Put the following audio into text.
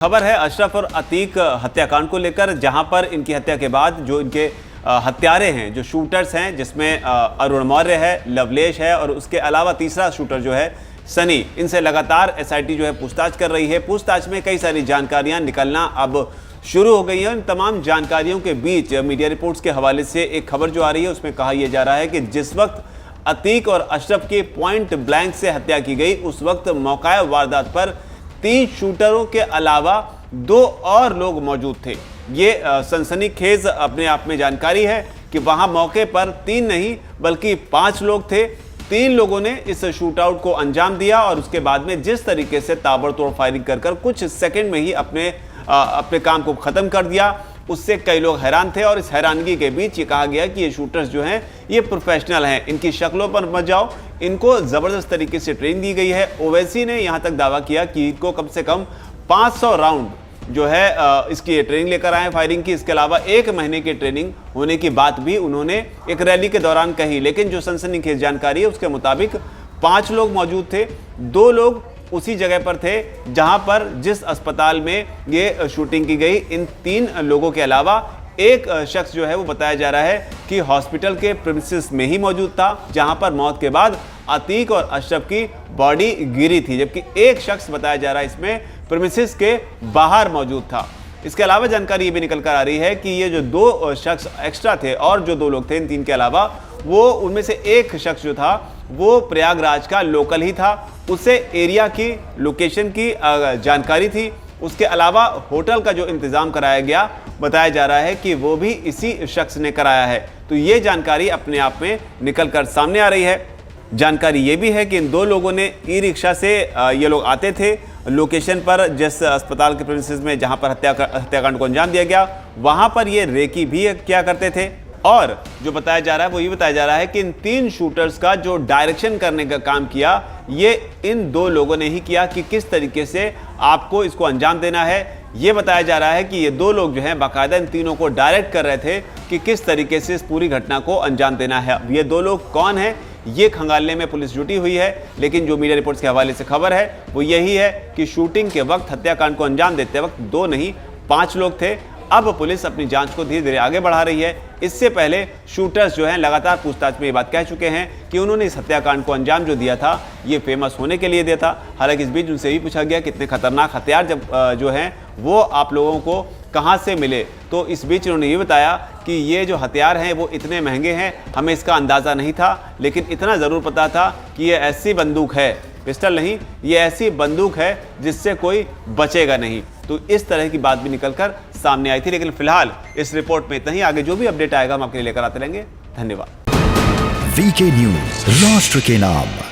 खबर है अशरफ और अतीक हत्याकांड को लेकर, जहां पर इनकी हत्या के बाद जो इनके हत्यारे हैं, जो शूटर्स हैं, जिसमें अरुण मौर्य है, लवलेश है और उसके अलावा तीसरा शूटर जो है सनी, इनसे लगातार एसआईटी जो है पूछताछ कर रही है। पूछताछ में कई सारी जानकारियां निकलना अब शुरू हो गई हैं। इन तमाम जानकारियों के बीच मीडिया रिपोर्ट्स के हवाले से एक खबर जो आ रही है, उसमें कहा यह जा रहा है कि जिस वक्त अतीक और अशरफ की पॉइंट ब्लैंक से हत्या की गई, उस वक्त मौका वारदात पर 3 शूटरों के अलावा 2 और लोग मौजूद थे। ये सनसनीखेज अपने आप में जानकारी है कि वहां मौके पर 3 नहीं बल्कि 5 लोग थे। 3 लोगों ने इस शूटआउट को अंजाम दिया और उसके बाद में जिस तरीके से ताबड़तोड़ फायरिंग कर कुछ सेकंड में ही अपने काम को खत्म कर दिया, उससे कई लोग हैरान थे। और इस हैरानगी के बीच ये कहा गया कि ये शूटर्स जो हैं ये प्रोफेशनल हैं, इनकी शक्लों पर मत जाओ, इनको ज़बरदस्त तरीके से ट्रेनिंग दी गई है। ओवैसी ने यहाँ तक दावा किया कि इनको कम से कम 500 राउंड जो है इसकी ट्रेनिंग लेकर आए फायरिंग की। इसके अलावा 1 महीने की ट्रेनिंग होने की बात भी उन्होंने एक रैली के दौरान कही। लेकिन जो सनसनीखेज जानकारी है उसके मुताबिक 5 लोग मौजूद थे। 2 लोग उसी जगह पर थे जहां पर जिस अस्पताल में ये शूटिंग की गई। इन 3 लोगों के अलावा एक शख्स जो है वो बताया जा रहा है कि हॉस्पिटल के प्रीमिसेस में ही मौजूद था, जहां पर मौत के बाद अतीक और अशरफ की बॉडी गिरी थी, जबकि एक शख्स बताया जा रहा है इसमें प्रीमिसेस के बाहर मौजूद था। इसके अलावा जानकारी ये भी निकल कर आ रही है कि ये जो 2 शख्स एक्स्ट्रा थे और जो 2 लोग थे इन 3 के अलावा, वो उनमें से एक शख्स जो था वो प्रयागराज का लोकल ही था। उसे एरिया की लोकेशन की जानकारी थी। उसके अलावा होटल का जो इंतज़ाम कराया गया, बताया जा रहा है कि वो भी इसी शख्स ने कराया है। तो ये जानकारी अपने आप में निकल कर सामने आ रही है। जानकारी ये भी है कि इन 2 लोगों ने ई रिक्शा से ये लोग आते थे लोकेशन पर, जिस अस्पताल के प्रीमिसेस में जहां पर हत्याकांड को अंजाम दिया गया, वहां पर ये रेकी भी किया करते थे। और जो बताया जा रहा है वो ये बताया जा रहा है कि इन 3 शूटर्स का जो डायरेक्शन करने का काम किया, ये इन 2 लोगों ने ही किया कि किस तरीके से आपको इसको अंजाम देना है। ये बताया जा रहा है कि ये 2 लोग जो हैं बाकायदा इन तीनों को डायरेक्ट कर रहे थे कि किस तरीके से इस पूरी घटना को अंजाम देना है। ये 2 लोग कौन हैं ये खंगालने में पुलिस जुटी हुई है। लेकिन जो मीडिया रिपोर्ट्स के हवाले से खबर है वो यही है कि शूटिंग के वक्त, हत्याकांड को अंजाम देते वक्त 2 नहीं 5 लोग थे। अब पुलिस अपनी जांच को धीरे धीरे आगे बढ़ा रही है। इससे पहले शूटर्स जो हैं लगातार पूछताछ में ये बात कह चुके हैं कि उन्होंने इस हत्याकांड को अंजाम जो दिया था ये फेमस होने के लिए दिया था। हालांकि इस बीच उनसे भी पूछा गया कितने खतरनाक हथियार जो हैं वो आप लोगों को कहाँ से मिले, तो इस बीच उन्होंने ये बताया कि ये जो हथियार हैं वो इतने महंगे हैं, हमें इसका अंदाज़ा नहीं था, लेकिन इतना ज़रूर पता था कि ये ऐसी बंदूक है, पिस्टल नहीं, ये ऐसी बंदूक है जिससे कोई बचेगा नहीं। तो इस तरह की बात भी निकलकर सामने आई थी। लेकिन फिलहाल इस रिपोर्ट में इतना ही। आगे जो भी अपडेट आएगा हम आपके लिए लेकर आते रहेंगे। धन्यवाद। वीके न्यूज़, राष्ट्र के नाम।